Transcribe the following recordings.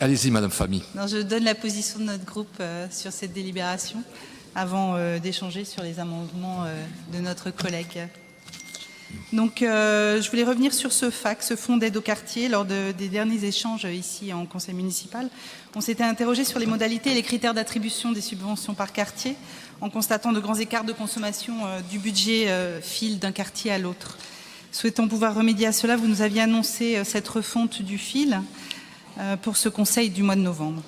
Allez-y, Madame Famy. Non, je donne la position de notre groupe sur cette délibération avant d'échanger sur les amendements de notre collègue. Donc, je voulais revenir sur ce FAQ, ce fonds d'aide au quartier. Lors des derniers échanges ici en conseil municipal, on s'était interrogé sur les modalités et les critères d'attribution des subventions par quartier, en constatant de grands écarts de consommation du budget FIL d'un quartier à l'autre. Souhaitant pouvoir remédier à cela, vous nous aviez annoncé cette refonte du FIL pour ce conseil du mois de novembre.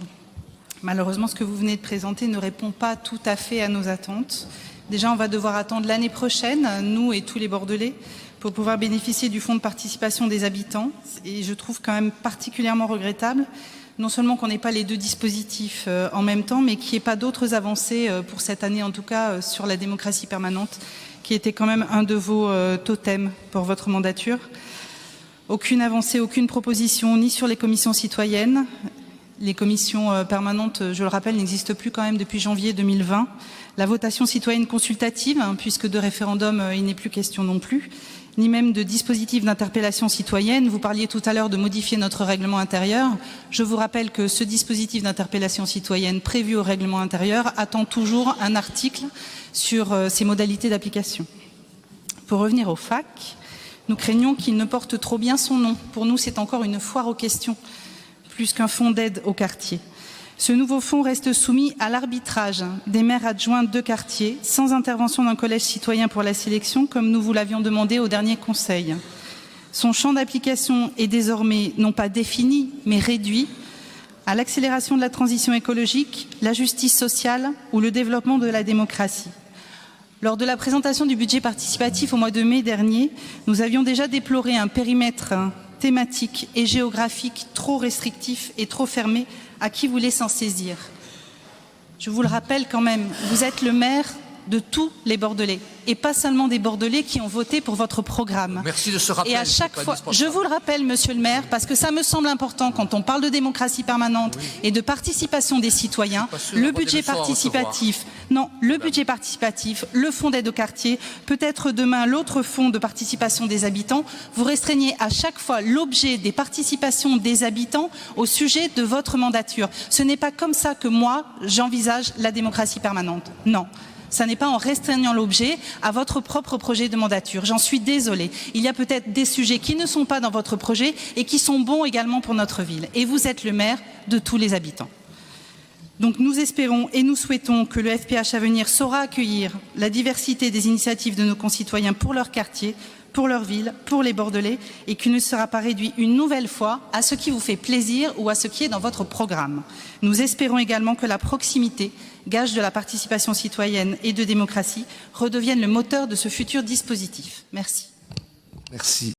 Malheureusement, ce que vous venez de présenter ne répond pas tout à fait à nos attentes. Déjà, on va devoir attendre l'année prochaine, nous et tous les Bordelais, pour pouvoir bénéficier du fonds de participation des habitants. Et je trouve quand même particulièrement regrettable, non seulement qu'on n'ait pas les deux dispositifs en même temps, mais qu'il n'y ait pas d'autres avancées pour cette année, en tout cas sur la démocratie permanente, qui était quand même un de vos totems pour votre mandature. Aucune avancée, aucune proposition, ni sur les commissions citoyennes. Les commissions permanentes, je le rappelle, n'existent plus quand même depuis janvier 2020. La votation citoyenne consultative, puisque de référendum, il n'est plus question non plus, ni même de dispositif d'interpellation citoyenne. Vous parliez tout à l'heure de modifier notre règlement intérieur. Je vous rappelle que ce dispositif d'interpellation citoyenne prévu au règlement intérieur attend toujours un article sur ses modalités d'application. Pour revenir au FAQ, nous craignons qu'il ne porte trop bien son nom. Pour nous, c'est encore une foire aux questions, plus qu'un fonds d'aide au quartier. Ce nouveau fonds reste soumis à l'arbitrage des maires adjoints de quartier, sans intervention d'un collège citoyen pour la sélection, comme nous vous l'avions demandé au dernier conseil. Son champ d'application est désormais non pas défini, mais réduit à l'accélération de la transition écologique, la justice sociale ou le développement de la démocratie. Lors de la présentation du budget participatif au mois de mai dernier, nous avions déjà déploré un périmètre thématique et géographique trop restrictif et trop fermé à qui voulait s'en saisir. Je vous le rappelle quand même, vous êtes le maire de tous les Bordelais, et pas seulement des Bordelais qui ont voté pour votre programme. Merci de ce rappel. Et à chaque fois, je vous le rappelle, monsieur le maire, parce que ça me semble important quand on parle de démocratie permanente et de participation des citoyens, le budget participatif, le fonds d'aide au quartier, peut-être demain l'autre fonds de participation des habitants, vous restreignez à chaque fois l'objet des participations des habitants au sujet de votre mandature. Ce n'est pas comme ça que moi, j'envisage la démocratie permanente. Non. Ça n'est pas en restreignant l'objet à votre propre projet de mandature. J'en suis désolée. Il y a peut-être des sujets qui ne sont pas dans votre projet et qui sont bons également pour notre ville. Et vous êtes le maire de tous les habitants. Donc nous espérons et nous souhaitons que le FPH à venir saura accueillir la diversité des initiatives de nos concitoyens pour leur quartier, pour leur ville, pour les Bordelais, et qu'il ne sera pas réduit une nouvelle fois à ce qui vous fait plaisir ou à ce qui est dans votre programme. Nous espérons également que la proximité, gage de la participation citoyenne et de démocratie, redevienne le moteur de ce futur dispositif. Merci. Merci.